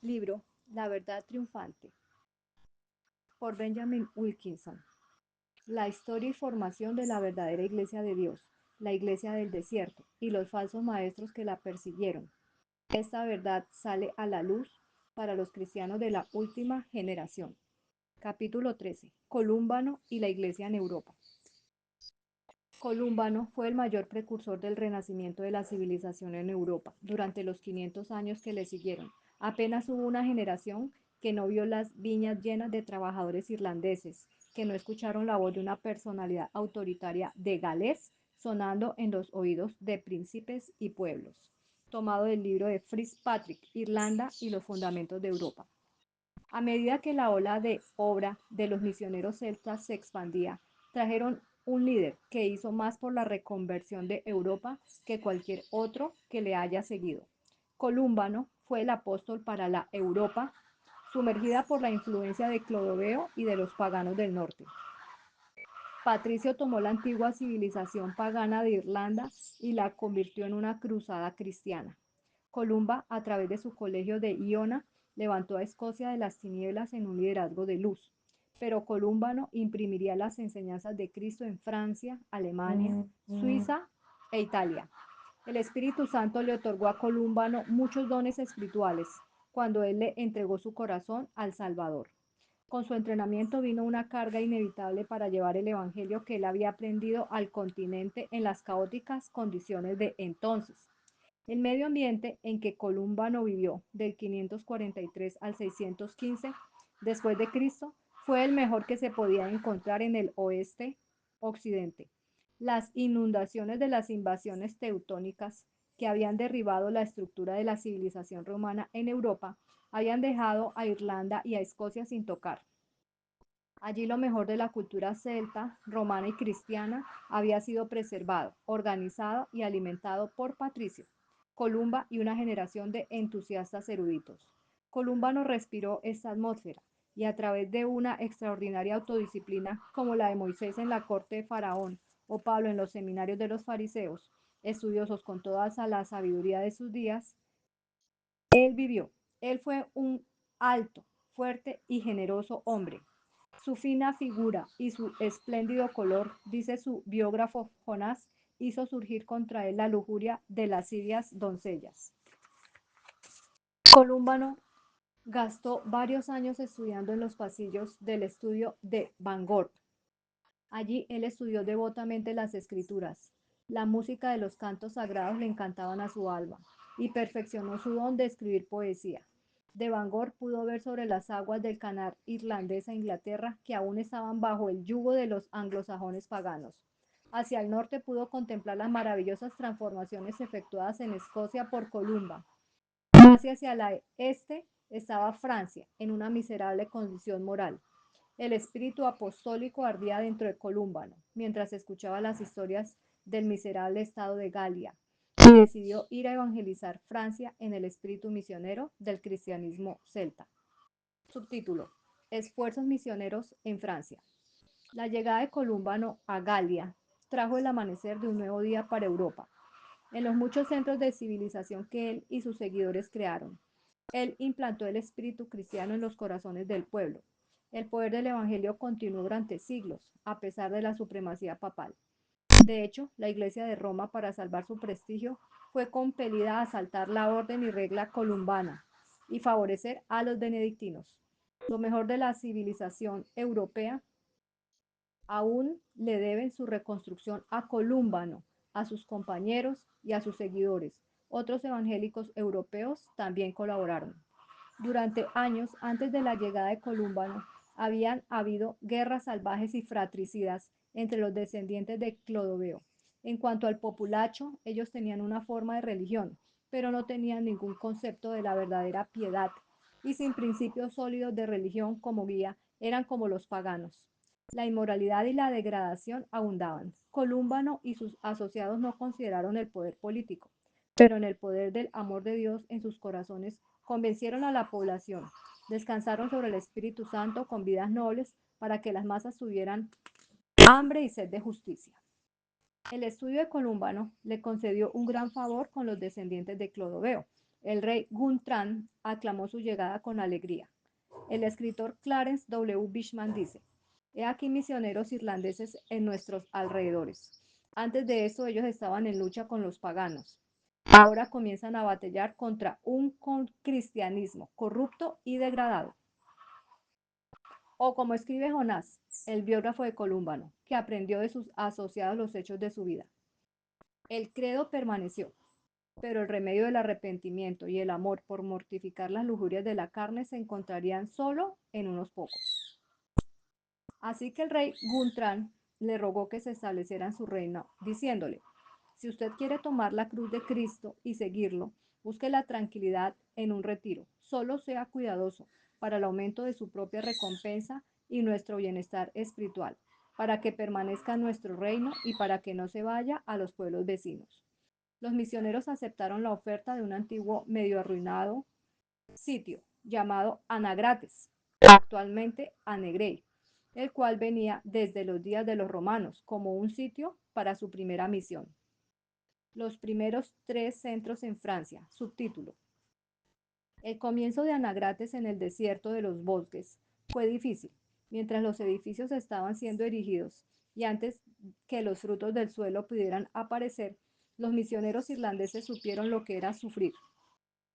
Libro La verdad triunfante por Benjamin Wilkinson. La historia y formación de la verdadera iglesia de Dios, la iglesia del desierto y los falsos maestros que la persiguieron. Esta verdad sale a la luz para los cristianos de la última generación. Capítulo 13. Colúmbano y la iglesia en Europa. Colúmbano fue el mayor precursor del renacimiento de la civilización en Europa durante los 500 años que le siguieron. Apenas hubo una generación que no vio las viñas llenas de trabajadores irlandeses, que no escucharon la voz de una personalidad autoritaria de galés sonando en los oídos de príncipes y pueblos. Tomado del libro de Fitzpatrick, Irlanda y los fundamentos de Europa. A medida que la ola de obra de los misioneros celtas se expandía, trajeron un líder que hizo más por la reconversión de Europa que cualquier otro que le haya seguido. Colúmbano fue el apóstol para la Europa sumergida por la influencia de Clodoveo y de los paganos del norte. Patricio tomó la antigua civilización pagana de Irlanda y la convirtió en una cruzada cristiana. Columba, a través de su colegio de Iona, levantó a Escocia de las tinieblas en un liderazgo de luz. Pero Colúmbano imprimiría las enseñanzas de Cristo en Francia, Alemania, Suiza e Italia. El Espíritu Santo le otorgó a Colúmbano muchos dones espirituales cuando él le entregó su corazón al Salvador. Con su entrenamiento vino una carga inevitable para llevar el evangelio que él había aprendido al continente en las caóticas condiciones de entonces. El medio ambiente en que Colúmbano vivió del 543 al 615 después de Cristo fue el mejor que se podía encontrar en el oeste occidente. Las inundaciones de las invasiones teutónicas que habían derribado la estructura de la civilización romana en Europa habían dejado a Irlanda y a Escocia sin tocar. Allí lo mejor de la cultura celta, romana y cristiana había sido preservado, organizado y alimentado por Patricio, Columba y una generación de entusiastas eruditos. Columba no respiró esta atmósfera y a través de una extraordinaria autodisciplina como la de Moisés en la corte de Faraón o Pablo en los seminarios de los fariseos, estudiosos con toda la sabiduría de sus días, él vivió. Él fue un alto, fuerte y generoso hombre. Su fina figura y su espléndido color, dice su biógrafo Jonás, hizo surgir contra él la lujuria de lascivias doncellas. Colúmbano gastó varios años estudiando en los pasillos del estudio de Van Gogh. Allí él estudió devotamente las escrituras. La música de los cantos sagrados le encantaban a su alma y perfeccionó su don de escribir poesía. De Van Gogh pudo ver sobre las aguas del canal irlandés a Inglaterra que aún estaban bajo el yugo de los anglosajones paganos. Hacia el norte pudo contemplar las maravillosas transformaciones efectuadas en Escocia por Columba. Hacia el este estaba Francia, en una miserable condición moral. El espíritu apostólico ardía dentro de Colúmbano, mientras escuchaba las historias del miserable estado de Galia, y decidió ir a evangelizar Francia en el espíritu misionero del cristianismo celta. Subtítulo: Esfuerzos misioneros en Francia. La llegada de Colúmbano a Galia trajo el amanecer de un nuevo día para Europa. En los muchos centros de civilización que él y sus seguidores crearon, él implantó el espíritu cristiano en los corazones del pueblo. El poder del Evangelio continuó durante siglos, a pesar de la supremacía papal. De hecho, la Iglesia de Roma, para salvar su prestigio, fue compelida a asaltar la orden y regla columbana y favorecer a los benedictinos. Lo mejor de la civilización europea aún le deben su reconstrucción a Colúmbano, a sus compañeros y a sus seguidores. Otros evangélicos europeos también colaboraron. Durante años antes de la llegada de Colúmbano, habían habido guerras salvajes y fratricidas entre los descendientes de Clodoveo. En cuanto al populacho, ellos tenían una forma de religión, pero no tenían ningún concepto de la verdadera piedad, y sin principios sólidos de religión como guía, eran como los paganos. La inmoralidad y la degradación abundaban. Colúmbano y sus asociados no consideraron el poder político, pero en el poder del amor de Dios en sus corazones convencieron a la población. Descansaron sobre el Espíritu Santo con vidas nobles para que las masas tuvieran hambre y sed de justicia. El estudio de Colúmbano le concedió un gran favor con los descendientes de Clodoveo, El rey Guntran aclamó su llegada con alegría. El escritor Clarence W. Bishman dice: He aquí misioneros irlandeses en nuestros alrededores. Antes de eso ellos estaban en lucha con los paganos. Ahora comienzan a batallar contra un cristianismo corrupto y degradado. O como escribe Jonás, el biógrafo de Colúmbano, que aprendió de sus asociados los hechos de su vida. El credo permaneció, pero el remedio del arrepentimiento y el amor por mortificar las lujurias de la carne se encontrarían solo en unos pocos. Así que el rey Guntran le rogó que se estableciera en su reino, diciéndole: si usted quiere tomar la cruz de Cristo y seguirlo, busque la tranquilidad en un retiro. Solo sea cuidadoso para el aumento de su propia recompensa y nuestro bienestar espiritual, para que permanezca en nuestro reino y para que no se vaya a los pueblos vecinos. Los misioneros aceptaron la oferta de un antiguo medio arruinado sitio llamado Anagrates, actualmente Anegrey, el cual venía desde los días de los romanos como un sitio para su primera misión. Los primeros 3 centros en Francia. Subtítulo: El comienzo de Anagrates en el desierto de los bosques fue difícil, mientras los edificios estaban siendo erigidos y antes que los frutos del suelo pudieran aparecer, los misioneros irlandeses supieron lo que era sufrir.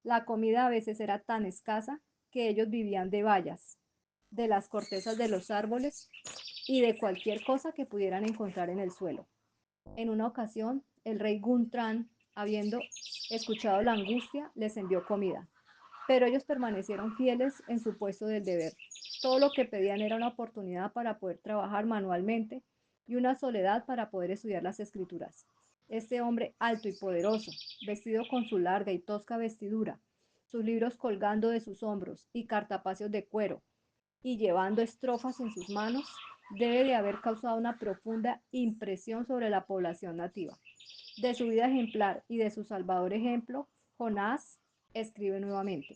La comida a veces era tan escasa que ellos vivían de bayas, de las cortezas de los árboles y de cualquier cosa que pudieran encontrar en el suelo. En una ocasión, el rey Guntran, habiendo escuchado la angustia, les envió comida, pero ellos permanecieron fieles en su puesto del deber. Todo lo que pedían era una oportunidad para poder trabajar manualmente y una soledad para poder estudiar las escrituras. Este hombre alto y poderoso, vestido con su larga y tosca vestidura, sus libros colgando de sus hombros y cartapacios de cuero, y llevando estrofas en sus manos, debe de haber causado una profunda impresión sobre la población nativa. De su vida ejemplar y de su salvador ejemplo, Jonás escribe nuevamente: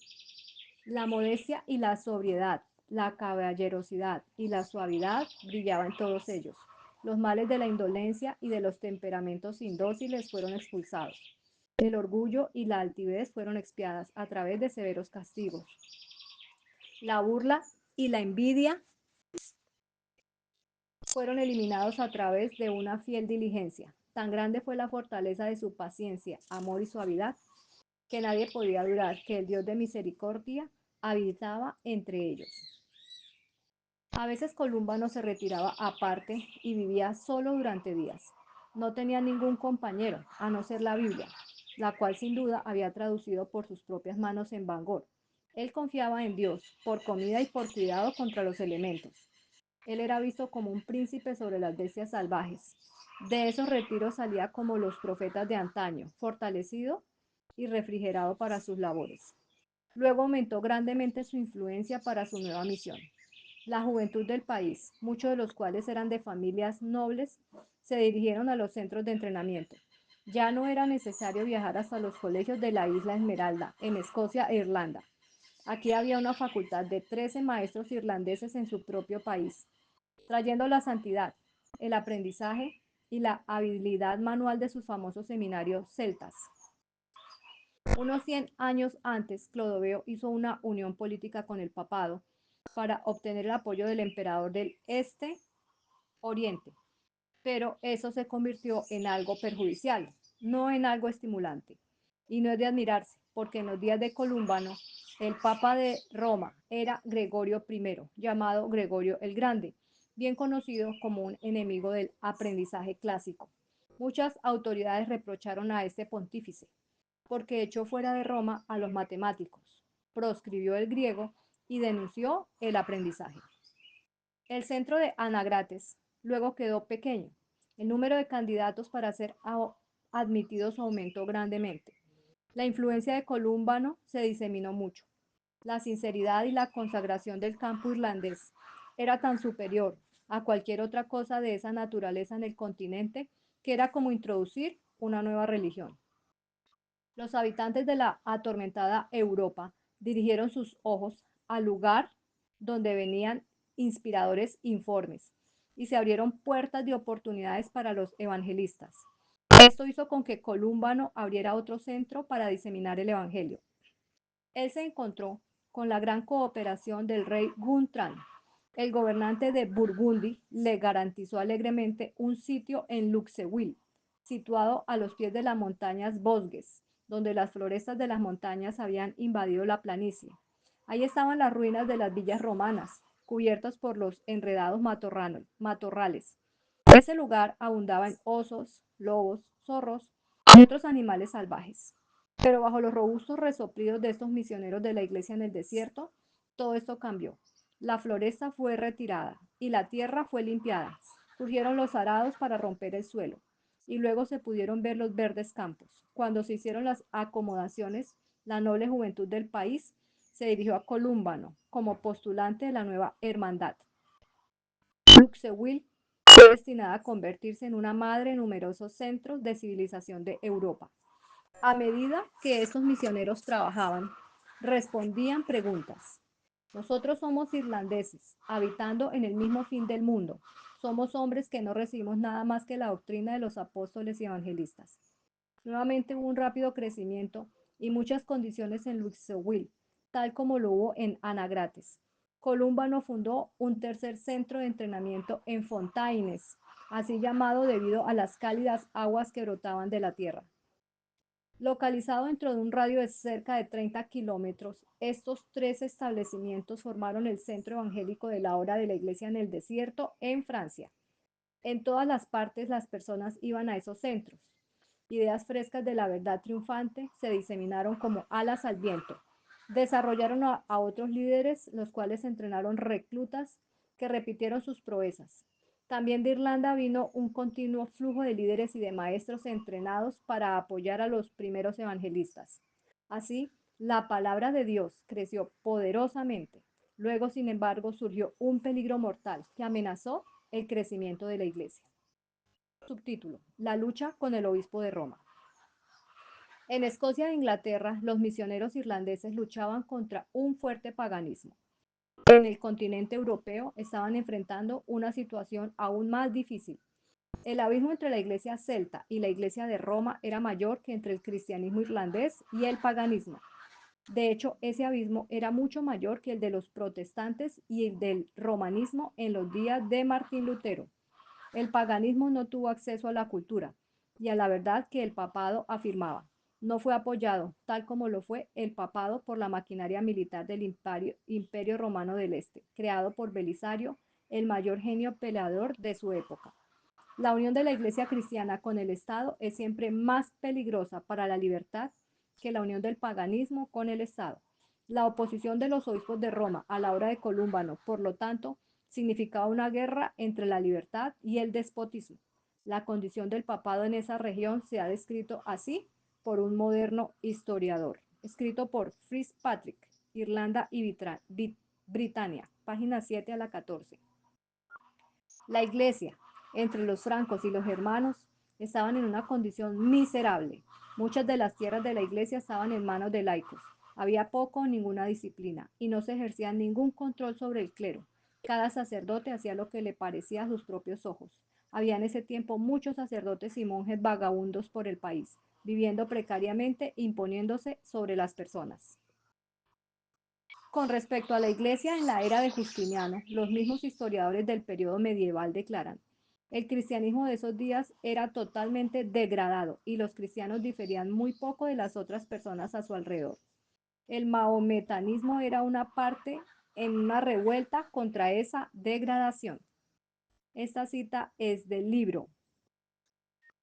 la modestia y la sobriedad, la caballerosidad y la suavidad brillaban en todos ellos. Los males de la indolencia y de los temperamentos indóciles fueron expulsados. El orgullo y la altivez fueron expiadas a través de severos castigos. La burla y la envidia fueron eliminados a través de una fiel diligencia. Tan grande fue la fortaleza de su paciencia, amor y suavidad, que nadie podía dudar que el Dios de misericordia habitaba entre ellos. A veces Colúmbano se retiraba aparte y vivía solo durante días. No tenía ningún compañero, a no ser la Biblia, la cual sin duda había traducido por sus propias manos en Bangor. Él confiaba en Dios por comida y por cuidado contra los elementos. Él era visto como un príncipe sobre las bestias salvajes. De esos retiros salía como los profetas de antaño, fortalecido y refrigerado para sus labores. Luego aumentó grandemente su influencia para su nueva misión. La juventud del país, muchos de los cuales eran de familias nobles, se dirigieron a los centros de entrenamiento. Ya no era necesario viajar hasta los colegios de la isla Esmeralda, en Escocia e Irlanda. Aquí había una facultad de 13 maestros irlandeses en su propio país, trayendo la santidad, el aprendizaje y la habilidad manual de sus famosos seminarios celtas. Unos 100 años antes, Clodoveo hizo una unión política con el papado para obtener el apoyo del emperador del Oriente, pero eso se convirtió en algo perjudicial, no en algo estimulante. Y no es de admirarse, porque en los días de Columbano, el Papa de Roma era Gregorio I, llamado Gregorio el Grande, bien conocido como un enemigo del aprendizaje clásico. Muchas autoridades reprocharon a este pontífice, porque echó fuera de Roma a los matemáticos, proscribió el griego y denunció el aprendizaje. El centro de Anagrates luego quedó pequeño. El número de candidatos para ser admitidos aumentó grandemente. La influencia de Colúmbano se diseminó mucho. La sinceridad y la consagración del campo irlandés era tan superior a cualquier otra cosa de esa naturaleza en el continente que era como introducir una nueva religión. Los habitantes de la atormentada Europa dirigieron sus ojos al lugar donde venían inspiradores informes y se abrieron puertas de oportunidades para los evangelistas. Esto hizo con que Colúmbano abriera otro centro para diseminar el evangelio. Él se encontró con la gran cooperación del rey Guntram. El gobernante de Burgundy le garantizó alegremente un sitio en Luxeuil, situado a los pies de las montañas Vosges, donde las florestas de las montañas habían invadido la planicie. Ahí estaban las ruinas de las villas romanas, cubiertas por los enredados matorrales. Ese lugar abundaba en osos, lobos, zorros y otros animales salvajes. Pero bajo los robustos resoplidos de estos misioneros de la iglesia en el desierto, todo esto cambió. La floresta fue retirada y la tierra fue limpiada. Surgieron los arados para romper el suelo y luego se pudieron ver los verdes campos. Cuando se hicieron las acomodaciones, la noble juventud del país se dirigió a Colúmbano como postulante de la nueva hermandad. Luxeuil fue destinada a convertirse en una madre de numerosos centros de civilización de Europa. A medida que estos misioneros trabajaban, respondían preguntas. Nosotros somos irlandeses, habitando en el mismo fin del mundo. Somos hombres que no recibimos nada más que la doctrina de los apóstoles y evangelistas. Nuevamente hubo un rápido crecimiento y muchas condiciones en Luxeuil, tal como lo hubo en Anagrates. Colúmbano fundó un tercer centro de entrenamiento en Fontaines, así llamado debido a las cálidas aguas que brotaban de la tierra. Localizado dentro de un radio de cerca de 30 kilómetros, estos tres establecimientos formaron el centro evangélico de la obra de la iglesia en el desierto, en Francia. En todas las partes las personas iban a esos centros. Ideas frescas de la verdad triunfante se diseminaron como alas al viento. Desarrollaron a otros líderes, los cuales entrenaron reclutas que repitieron sus proezas. También de Irlanda vino un continuo flujo de líderes y de maestros entrenados para apoyar a los primeros evangelistas. Así, la palabra de Dios creció poderosamente. Luego, sin embargo, surgió un peligro mortal que amenazó el crecimiento de la iglesia. Subtítulo: La lucha con el obispo de Roma. En Escocia e Inglaterra, los misioneros irlandeses luchaban contra un fuerte paganismo. En el continente europeo estaban enfrentando una situación aún más difícil. El abismo entre la iglesia celta y la iglesia de Roma era mayor que entre el cristianismo irlandés y el paganismo. De hecho, ese abismo era mucho mayor que el de los protestantes y el del romanismo en los días de Martín Lutero. El paganismo no tuvo acceso a la cultura y a la verdad que el papado afirmaba. No fue apoyado, tal como lo fue el papado, por la maquinaria militar del Imperio Romano del Este, creado por Belisario, el mayor genio peleador de su época. La unión de la Iglesia cristiana con el Estado es siempre más peligrosa para la libertad que la unión del paganismo con el Estado. La oposición de los obispos de Roma a la obra de Colúmbano, por lo tanto, significaba una guerra entre la libertad y el despotismo. La condición del papado en esa región se ha descrito así por un moderno historiador, escrito por Fitzpatrick, Irlanda y Britania, página 7 a la 14. La iglesia, entre los francos y los germanos, estaban en una condición miserable. Muchas de las tierras de la iglesia estaban en manos de laicos. Había poco o ninguna disciplina y no se ejercía ningún control sobre el clero. Cada sacerdote hacía lo que le parecía a sus propios ojos. Había en ese tiempo muchos sacerdotes y monjes vagabundos por el país, viviendo precariamente, imponiéndose sobre las personas. Con respecto a la iglesia en la era de Justiniano, los mismos historiadores del periodo medieval declaran: el cristianismo de esos días era totalmente degradado y los cristianos diferían muy poco de las otras personas a su alrededor. El mahometanismo era una parte en una revuelta contra esa degradación. Esta cita es del libro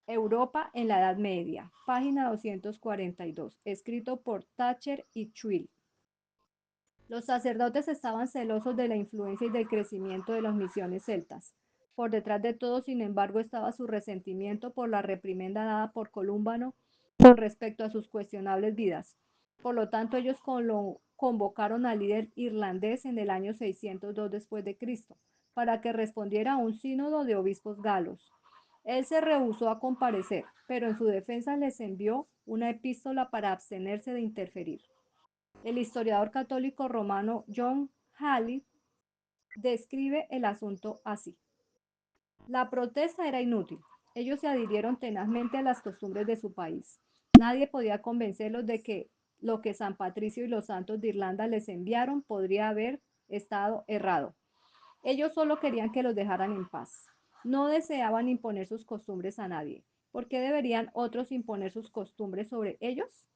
Europa en la Edad Media, página 242, escrito por Thatcher y Chwill. Los sacerdotes estaban celosos de la influencia y del crecimiento de las misiones celtas. Por detrás de todo, sin embargo, estaba su resentimiento por la reprimenda dada por Colúmbano con respecto a sus cuestionables vidas. Por lo tanto, ellos convocaron al líder irlandés en el año 602 después de Cristo para que respondiera a un sínodo de obispos galos. Él se rehusó a comparecer, pero en su defensa les envió una epístola para abstenerse de interferir. El historiador católico romano John Halley describe el asunto así: la protesta era inútil. Ellos se adhirieron tenazmente a las costumbres de su país. Nadie podía convencerlos de que lo que San Patricio y los santos de Irlanda les enviaron podría haber estado errado. Ellos solo querían que los dejaran en paz. No deseaban imponer sus costumbres a nadie. ¿Por qué deberían otros imponer sus costumbres sobre ellos?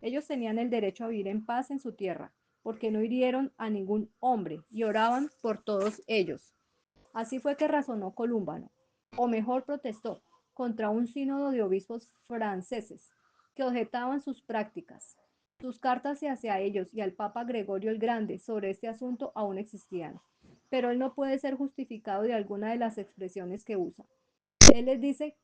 Ellos tenían el derecho a vivir en paz en su tierra, porque no hirieron a ningún hombre y oraban por todos ellos. Así fue que razonó Colúmbano, o mejor protestó, contra un sínodo de obispos franceses que objetaban sus prácticas. Sus cartas hacia ellos y al Papa Gregorio el Grande sobre este asunto aún existían, pero él no puede ser justificado de alguna de las expresiones que usa. Él les dice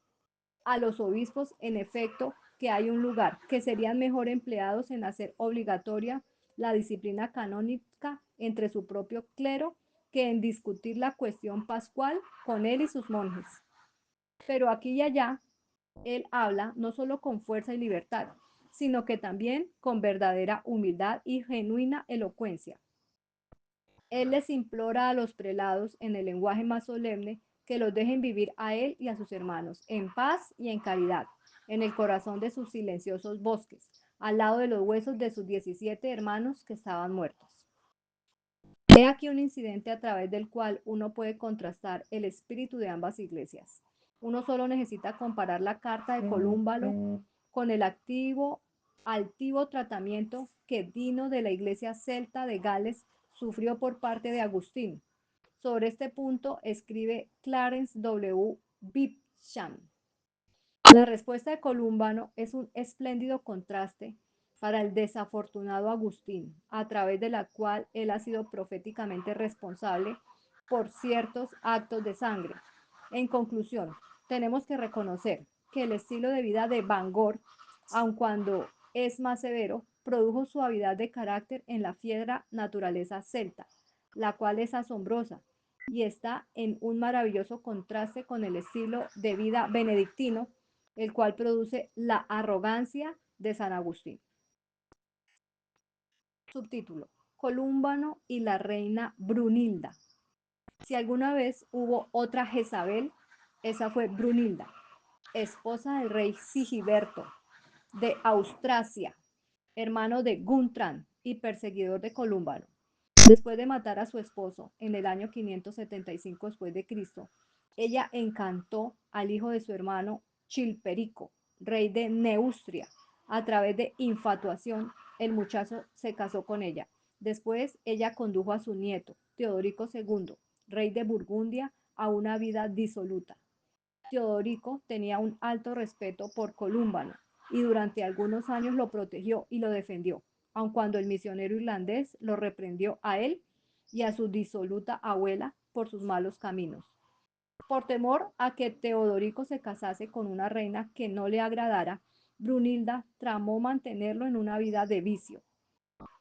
a los obispos, en efecto, que hay un lugar, que serían mejor empleados en hacer obligatoria la disciplina canónica entre su propio clero que en discutir la cuestión pascual con él y sus monjes. Pero aquí y allá, él habla no solo con fuerza y libertad, sino que también con verdadera humildad y genuina elocuencia. Él les implora a los prelados, en el lenguaje más solemne, que los dejen vivir a él y a sus hermanos, en paz y en caridad, en el corazón de sus silenciosos bosques, al lado de los huesos de sus 17 hermanos que estaban muertos. He aquí un incidente a través del cual uno puede contrastar el espíritu de ambas iglesias. Uno solo necesita comparar la carta de Colúmbano con el altivo tratamiento que Dino de la iglesia celta de Gales sufrió por parte de Agustín. Sobre este punto escribe Clarence W. Bibcham. La respuesta de Colúmbano es un espléndido contraste para el desafortunado Agustín, a través de la cual él ha sido proféticamente responsable por ciertos actos de sangre. En conclusión, tenemos que reconocer que el estilo de vida de Bangor, aun cuando es más severo, produjo suavidad de carácter en la fiera naturaleza celta, la cual es asombrosa y está en un maravilloso contraste con el estilo de vida benedictino, el cual produce la arrogancia de San Agustín. Subtítulo: Colúmbano y la reina Brunilda. Si alguna vez hubo otra Jezabel, esa fue Brunilda, esposa del rey Sigiberto de Austrasia, hermano de Guntran y perseguidor de Colúmbano. Después de matar a su esposo en el año 575 después de Cristo, ella encantó al hijo de su hermano Chilperico, rey de Neustria. A través de infatuación, el muchacho se casó con ella. Después, ella condujo a su nieto, Teodorico II, rey de Burgundia, a una vida disoluta. Teodorico tenía un alto respeto por Colúmbano y durante algunos años lo protegió y lo defendió, aun cuando el misionero irlandés lo reprendió a él y a su disoluta abuela por sus malos caminos. Por temor a que Teodorico se casase con una reina que no le agradara, Brunilda tramó mantenerlo en una vida de vicio.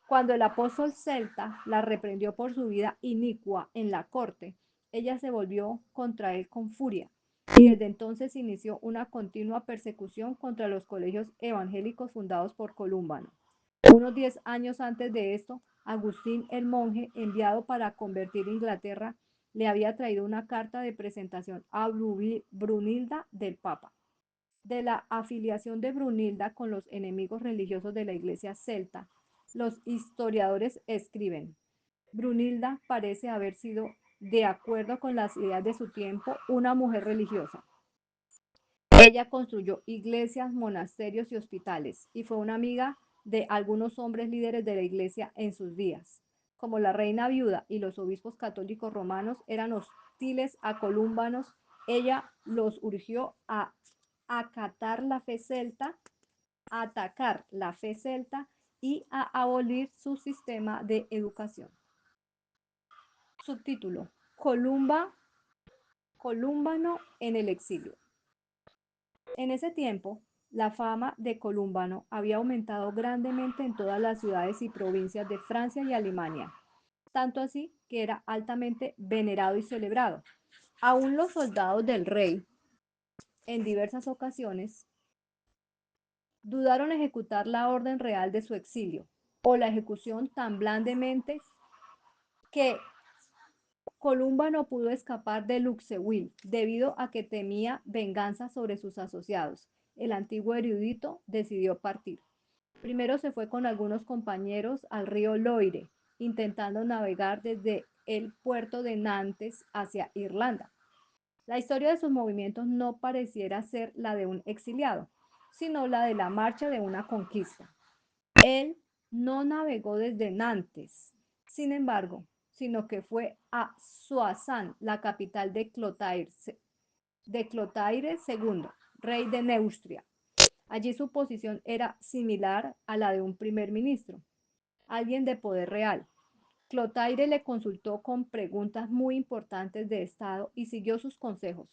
Cuando el apóstol celta la reprendió por su vida inicua en la corte, ella se volvió contra él con furia y desde entonces inició una continua persecución contra los colegios evangélicos fundados por Colúmbano. Unos 10 años antes de esto, Agustín el monje, enviado para convertir Inglaterra, le había traído una carta de presentación a Brunilda del Papa. De la afiliación de Brunilda con los enemigos religiosos de la iglesia celta, los historiadores escriben: Brunilda parece haber sido, de acuerdo con las ideas de su tiempo, una mujer religiosa. Ella construyó iglesias, monasterios y hospitales y fue una amiga de algunos hombres líderes de la iglesia en sus días. Como la reina viuda y los obispos católicos romanos eran hostiles a columbanos, ella los urgió a acatar la fe celta, a atacar la fe celta y a abolir su sistema de educación. Subtítulo: Colúmbano en el exilio. En ese tiempo, la fama de Colúmbano había aumentado grandemente en todas las ciudades y provincias de Francia y Alemania, tanto así que era altamente venerado y celebrado. Aún los soldados del rey, en diversas ocasiones, dudaron ejecutar la orden real de su exilio, o la ejecución tan blandamente que Columba no pudo escapar de Luxeuil debido a que temía venganza sobre sus asociados. El antiguo erudito decidió partir. Primero se fue con algunos compañeros al río Loire, intentando navegar desde el puerto de Nantes hacia Irlanda. La historia de sus movimientos no pareciera ser la de un exiliado, sino la de la marcha de una conquista. Él no navegó desde Nantes, sin embargo, sino que fue a Soissons, la capital de Clotaire II, rey de Neustria. Allí su posición era similar a la de un primer ministro, alguien de poder real. Clotaire le consultó con preguntas muy importantes de Estado y siguió sus consejos.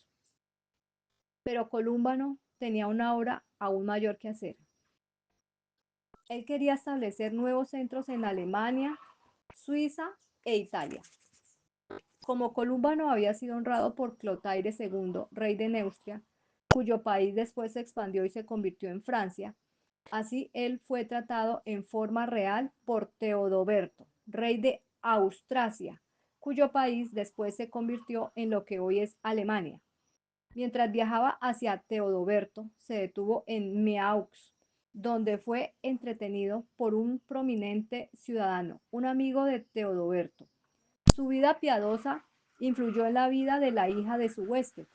Pero Colúmbano tenía una obra aún mayor que hacer. Él quería establecer nuevos centros en Alemania, Suiza e Italia. Como Colúmbano había sido honrado por Clotaire II, rey de Neustria, cuyo país después se expandió y se convirtió en Francia, así él fue tratado en forma real por Teodoberto, rey de Austrasia, cuyo país después se convirtió en lo que hoy es Alemania. Mientras viajaba hacia Teodoberto, se detuvo en Meaux, donde fue entretenido por un prominente ciudadano, un amigo de Teodoberto. Su vida piadosa influyó en la vida de la hija de su huésped,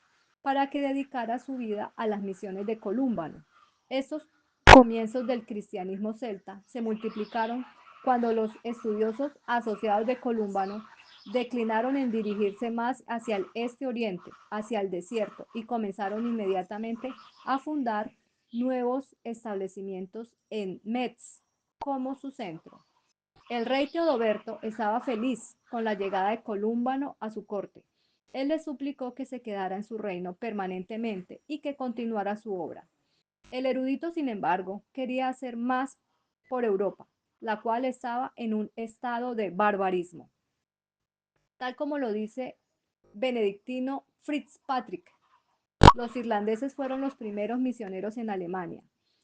para que dedicara su vida a las misiones de Colúmbano. Estos comienzos del cristianismo celta se multiplicaron cuando los estudiosos asociados de Colúmbano declinaron en dirigirse más hacia el este-oriente, hacia el desierto, y comenzaron inmediatamente a fundar nuevos establecimientos en Metz como su centro. El rey Teodoberto estaba feliz con la llegada de Colúmbano a su corte. Él le suplicó que se quedara en su reino permanentemente y que continuara su obra. El erudito, sin embargo, quería hacer más por Europa, la cual estaba en un estado de barbarismo, tal como lo dice Benedictino Fitzpatrick. Los irlandeses fueron los primeros misioneros en Alemania,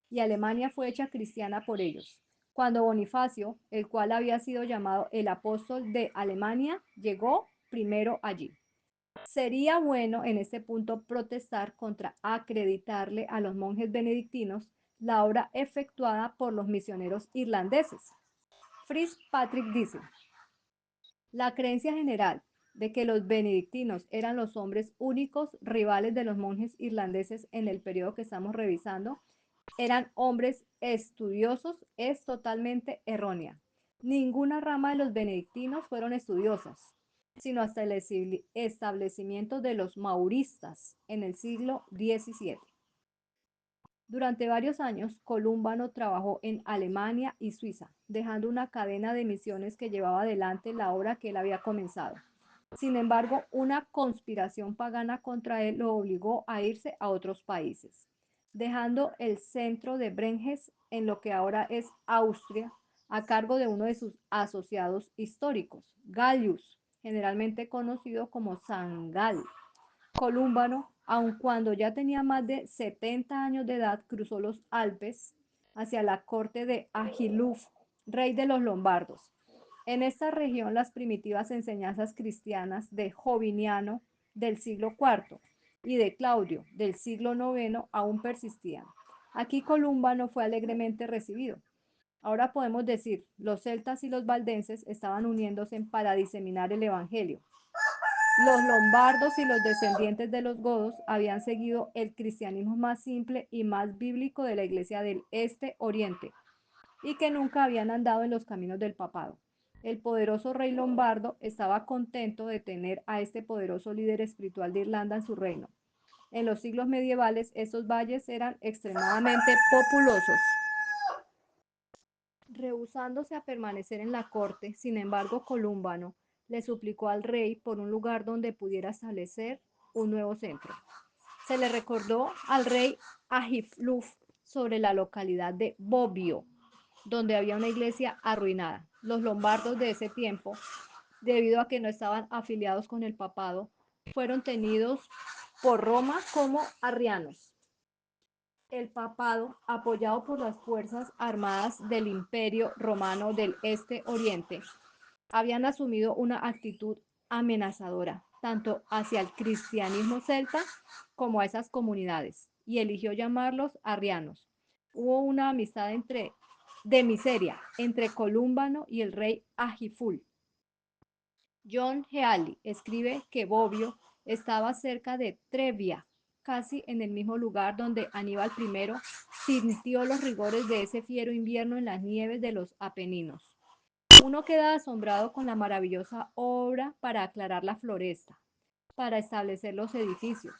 y Alemania fue hecha cristiana por ellos. Cuando Bonifacio, el cual había sido llamado el apóstol de Alemania, llegó primero allí. Sería bueno en este punto protestar contra acreditarle a los monjes benedictinos la obra efectuada por los misioneros irlandeses. Fitzpatrick dice: la creencia general de que los benedictinos eran los hombres únicos rivales de los monjes irlandeses en el periodo que estamos revisando, eran hombres estudiosos, es totalmente errónea. Ninguna rama de los benedictinos fueron estudiosas, sino hasta el establecimiento de los mauristas en el siglo XVII. Durante varios años, Colúmbano trabajó en Alemania y Suiza, dejando una cadena de misiones que llevaba adelante la obra que él había comenzado. Sin embargo, una conspiración pagana contra él lo obligó a irse a otros países, dejando el centro de Brenges en lo que ahora es Austria, a cargo de uno de sus asociados históricos, Gallus, generalmente conocido como San Gal. Colúmbano, aun cuando ya tenía más de 70 años de edad, cruzó los Alpes hacia la corte de Agilulf, rey de los lombardos. En esta región las primitivas enseñanzas cristianas de Joviniano del siglo IV y de Claudio del siglo IX aún persistían. Aquí Colúmbano fue alegremente recibido. Ahora podemos decir, los celtas y los valdenses estaban uniéndose para diseminar el evangelio. Los lombardos y los descendientes de los godos habían seguido el cristianismo más simple y más bíblico de la iglesia del Este-Oriente, y que nunca habían andado en los caminos del papado. El poderoso rey lombardo estaba contento de tener a este poderoso líder espiritual de Irlanda en su reino. En los siglos medievales, estos valles eran extremadamente populosos. Rehusándose a permanecer en la corte, sin embargo, Colúmbano le suplicó al rey por un lugar donde pudiera establecer un nuevo centro. Se le recordó al rey Agilulf sobre la localidad de Bobbio, donde había una iglesia arruinada. Los lombardos de ese tiempo, debido a que no estaban afiliados con el papado, fueron tenidos por Roma como arrianos. El papado, apoyado por las fuerzas armadas del Imperio Romano del Este-Oriente, habían asumido una actitud amenazadora, tanto hacia el cristianismo celta como a esas comunidades, y eligió llamarlos arrianos. Hubo una amistad entre de miseria entre Colúmbano y el rey Agiful. John Healy escribe que Bobbio estaba cerca de Trevia, casi en el mismo lugar donde Aníbal I sintió los rigores de ese fiero invierno en las nieves de los Apeninos. Uno queda asombrado con la maravillosa obra para aclarar la floresta, para establecer los edificios,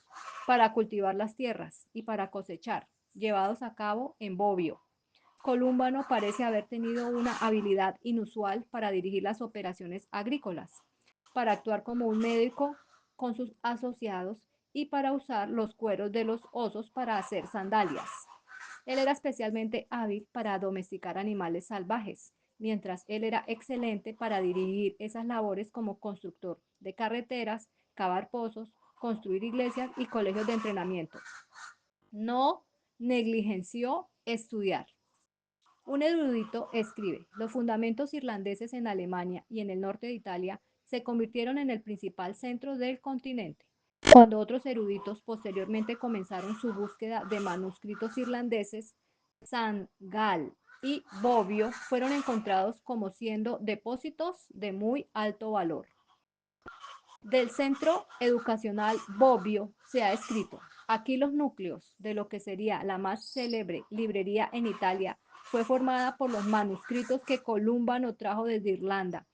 para cultivar las tierras y para cosechar, llevados a cabo en Bobbio. Colúmbano parece haber tenido una habilidad inusual para dirigir las operaciones agrícolas, para actuar como un médico con sus asociados y para usar los cueros de los osos para hacer sandalias. Él era especialmente hábil para domesticar animales salvajes, mientras él era excelente para dirigir esas labores como constructor de carreteras, cavar pozos, construir iglesias y colegios de entrenamiento. No negligenció estudiar. Un erudito escribe, los fundamentos irlandeses en Alemania y en el norte de Italia se convirtieron en el principal centro del continente. Cuando otros eruditos posteriormente comenzaron su búsqueda de manuscritos irlandeses, San Gall y Bobbio fueron encontrados como siendo depósitos de muy alto valor. Del Centro Educacional Bobbio se ha escrito, aquí los núcleos de lo que sería la más célebre librería en Italia fue formada por los manuscritos que Colúmbano trajo desde Irlanda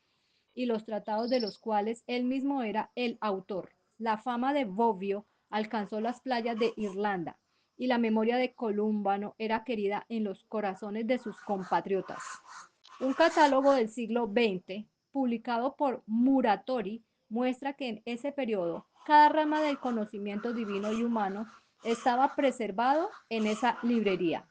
y los tratados de los cuales él mismo era el autor. La fama de Bobbio alcanzó las playas de Irlanda y la memoria de Colúmbano era querida en los corazones de sus compatriotas. Un catálogo del siglo XX, publicado por Muratori, muestra que en ese periodo cada rama del conocimiento divino y humano estaba preservado en esa librería.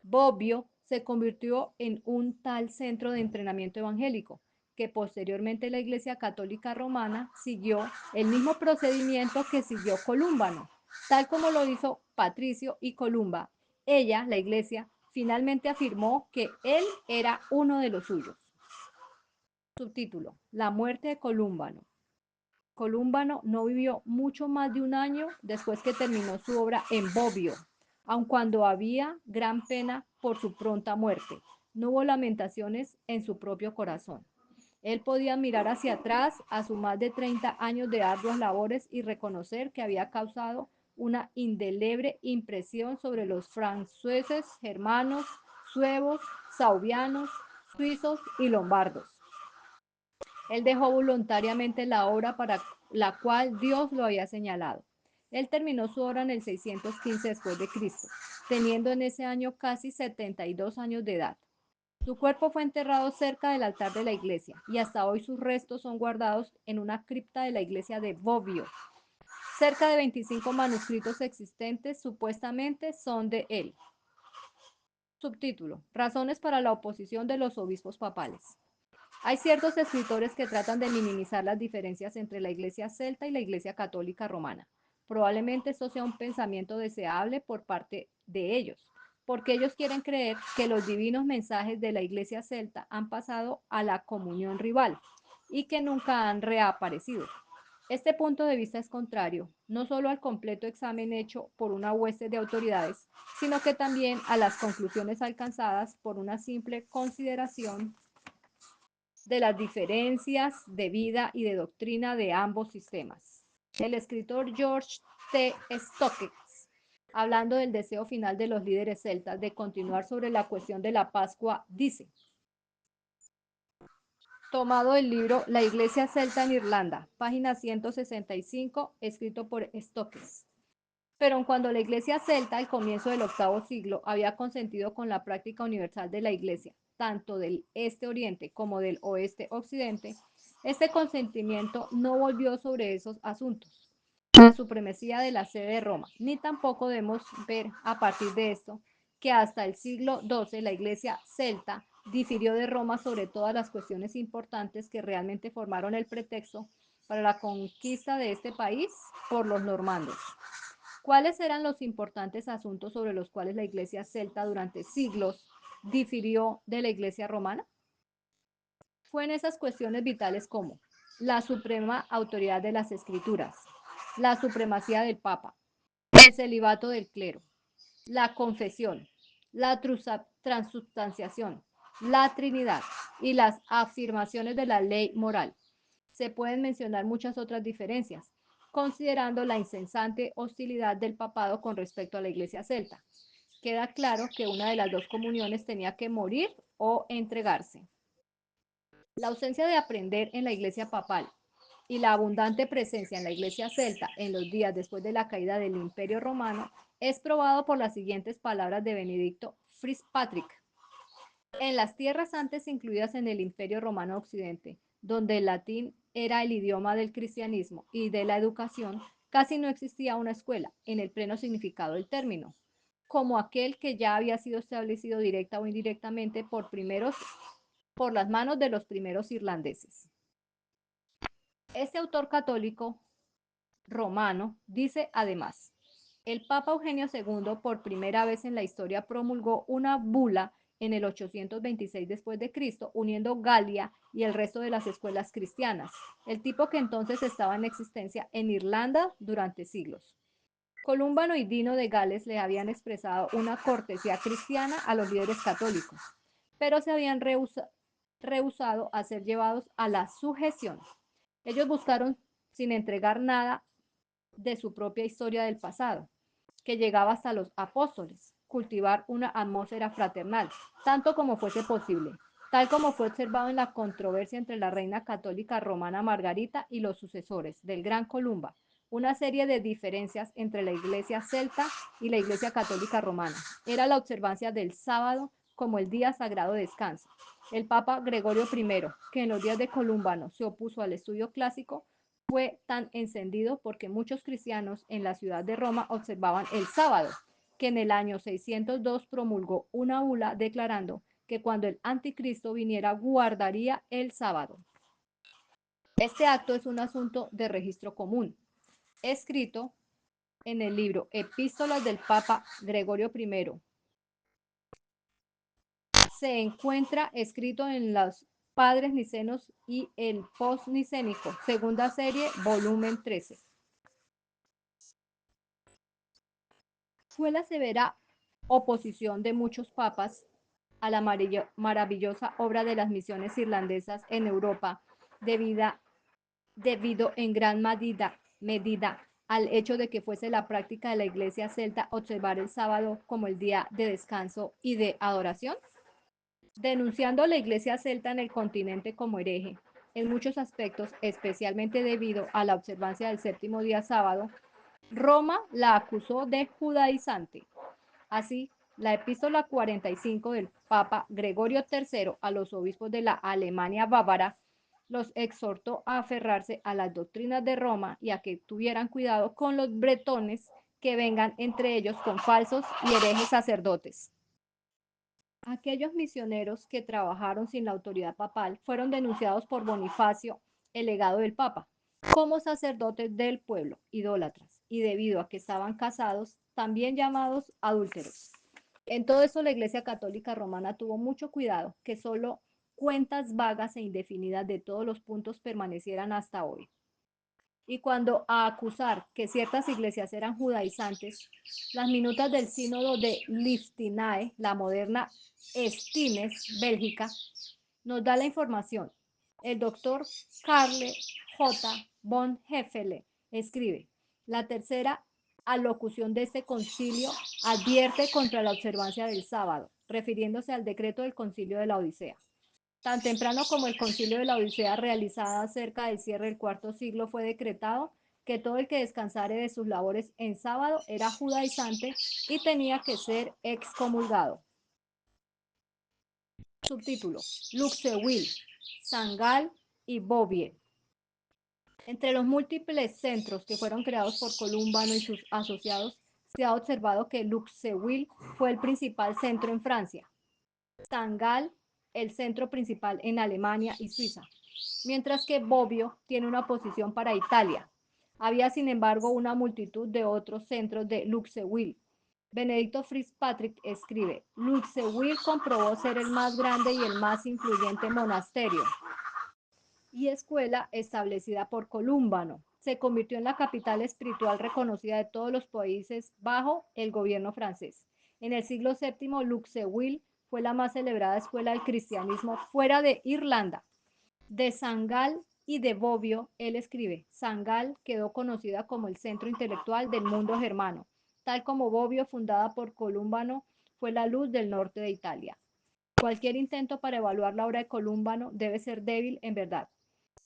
Bobbio se convirtió en un tal centro de entrenamiento evangélico que posteriormente la Iglesia Católica Romana siguió el mismo procedimiento que siguió Colúmbano, tal como lo hizo Patricio y Columba. Ella, la Iglesia, finalmente afirmó que él era uno de los suyos. Subtítulo: La muerte de Colúmbano. Colúmbano no vivió mucho más de un año después que terminó su obra en Bobbio, aun cuando había gran pena por su pronta muerte. No hubo lamentaciones en su propio corazón. Él podía mirar hacia atrás a sus más de 30 años de arduas labores y reconocer que había causado una indeleble impresión sobre los franceses, germanos, suevos, sauvianos, suizos y lombardos. Él dejó voluntariamente la obra para la cual Dios lo había señalado. Él terminó su obra en el 615 después de Cristo, teniendo en ese año casi 72 años de edad. Su cuerpo fue enterrado cerca del altar de la iglesia y hasta hoy sus restos son guardados en una cripta de la iglesia de Bobbio. Cerca de 25 manuscritos existentes supuestamente son de él. Subtítulo: Razones para la oposición de los obispos papales. Hay ciertos escritores que tratan de minimizar las diferencias entre la iglesia celta y la iglesia católica romana. Probablemente esto sea un pensamiento deseable por parte de ellos, porque ellos quieren creer que los divinos mensajes de la iglesia celta han pasado a la comunión rival y que nunca han reaparecido. Este punto de vista es contrario, no solo al completo examen hecho por una hueste de autoridades, sino que también a las conclusiones alcanzadas por una simple consideración de las diferencias de vida y de doctrina de ambos sistemas. El escritor George T. Stokes, hablando del deseo final de los líderes celtas de continuar sobre la cuestión de la Pascua, dice, tomado del libro La Iglesia Celta en Irlanda, página 165, escrito por Stokes. Pero cuando la Iglesia celta, al comienzo del octavo siglo, había consentido con la práctica universal de la Iglesia, tanto del este-oriente como del oeste-occidente, este consentimiento no volvió sobre esos asuntos, la supremacía de la sede de Roma, ni tampoco debemos ver a partir de esto que hasta el siglo XII la Iglesia celta difirió de Roma sobre todas las cuestiones importantes que realmente formaron el pretexto para la conquista de este país por los normandos. ¿Cuáles eran los importantes asuntos sobre los cuales la iglesia celta durante siglos difirió de la iglesia romana? Fue en esas cuestiones vitales como la suprema autoridad de las escrituras, la supremacía del papa, el celibato del clero, la confesión, la transubstanciación, la Trinidad y las afirmaciones de la ley moral. Se pueden mencionar muchas otras diferencias, considerando la incesante hostilidad del papado con respecto a la iglesia celta. Queda claro que una de las dos comuniones tenía que morir o entregarse. La ausencia de aprender en la iglesia papal y la abundante presencia en la iglesia celta en los días después de la caída del Imperio Romano es probado por las siguientes palabras de Benedicto Fitzpatrick. En las tierras antes incluidas en el Imperio Romano Occidente, donde el latín era el idioma del cristianismo y de la educación, casi no existía una escuela, en el pleno significado del término, como aquel que ya había sido establecido directa o indirectamente por las manos de los primeros irlandeses. Este autor católico romano dice además, el Papa Eugenio II por primera vez en la historia promulgó una bula en el 826 después de Cristo, uniendo Galia y el resto de las escuelas cristianas, el tipo que entonces estaba en existencia en Irlanda durante siglos. Columbano y Dino de Gales le habían expresado una cortesía cristiana a los líderes católicos, pero se habían rehusado a ser llevados a la sujeción. Ellos buscaron, sin entregar nada, de su propia historia del pasado, que llegaba hasta los apóstoles, cultivar una atmósfera fraternal, tanto como fuese posible, tal como fue observado en la controversia entre la reina católica romana Margarita y los sucesores del gran Columba, una serie de diferencias entre la iglesia celta y la iglesia católica romana. Era la observancia del sábado como el día sagrado de descanso. El Papa Gregorio I, que en los días de Columbano se opuso al estudio clásico, fue tan encendido porque muchos cristianos en la ciudad de Roma observaban el sábado, que en el año 602 promulgó una bula declarando que cuando el anticristo viniera guardaría el sábado. Este acto es un asunto de registro común, escrito en el libro Epístolas del Papa Gregorio I. Se encuentra escrito en los Padres Nicenos y el Post-Nicénico, segunda serie, volumen 13. Fue la severa oposición de muchos papas a la maravillosa obra de las misiones irlandesas en Europa, debido en gran medida al hecho de que fuese la práctica de la iglesia celta observar el sábado como el día de descanso y de adoración, denunciando a la iglesia celta en el continente como hereje, en muchos aspectos, especialmente debido a la observancia del séptimo día sábado. Roma la acusó de judaizante. Así, la epístola 45 del Papa Gregorio III a los obispos de la Alemania bávara los exhortó a aferrarse a las doctrinas de Roma y a que tuvieran cuidado con los bretones que vengan entre ellos con falsos y herejes sacerdotes. Aquellos misioneros que trabajaron sin la autoridad papal fueron denunciados por Bonifacio, el legado del Papa, como sacerdotes del pueblo, idólatras, y debido a que estaban casados, también llamados adúlteros. En todo eso la Iglesia Católica Romana tuvo mucho cuidado que solo cuentas vagas e indefinidas de todos los puntos permanecieran hasta hoy. Y cuando a acusar que ciertas iglesias eran judaizantes, las minutas del sínodo de Liftinae, la moderna Estines, Bélgica, nos da la información. El doctor Karle J. von Hefele escribe, la tercera alocución de este concilio advierte contra la observancia del sábado, refiriéndose al decreto del concilio de la Odisea. Tan temprano como el concilio de la Odisea realizada cerca del cierre del cuarto siglo fue decretado que todo el que descansare de sus labores en sábado era judaizante y tenía que ser excomulgado. Subtítulo: Luxeuil, Sangal y Bovier. Entre los múltiples centros que fueron creados por Columbano y sus asociados, se ha observado que Luxeuil fue el principal centro en Francia, Sangal el centro principal en Alemania y Suiza, mientras que Bobbio tiene una posición para Italia. Había, sin embargo, una multitud de otros centros de Luxeuil. Benedicto Fitzpatrick escribe, Luxeuil comprobó ser el más grande y el más influyente monasterio y escuela establecida por Columbano. Se convirtió en la capital espiritual reconocida de todos los países bajo el gobierno francés. En el siglo VII, Luxeuil fue la más celebrada escuela del cristianismo fuera de Irlanda. De Sangal y de Bobbio, él escribe, Sangal quedó conocida como el centro intelectual del mundo germano, tal como Bobbio, fundada por Columbano, fue la luz del norte de Italia. Cualquier intento para evaluar la obra de Columbano debe ser débil en verdad.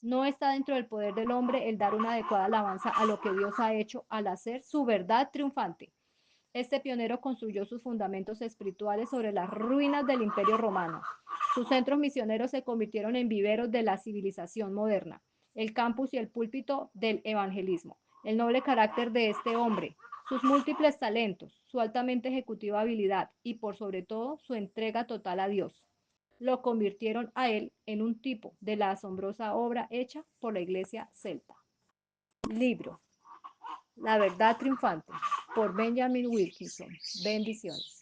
No está dentro del poder del hombre el dar una adecuada alabanza a lo que Dios ha hecho al hacer su verdad triunfante. Este pionero construyó sus fundamentos espirituales sobre las ruinas del Imperio Romano. Sus centros misioneros se convirtieron en viveros de la civilización moderna, el campus y el púlpito del evangelismo. El noble carácter de este hombre, sus múltiples talentos, su altamente ejecutiva habilidad y por sobre todo su entrega total a Dios, lo convirtieron a él en un tipo de la asombrosa obra hecha por la iglesia celta. Libro La verdad triunfante por Benjamin Wilkinson. Bendiciones.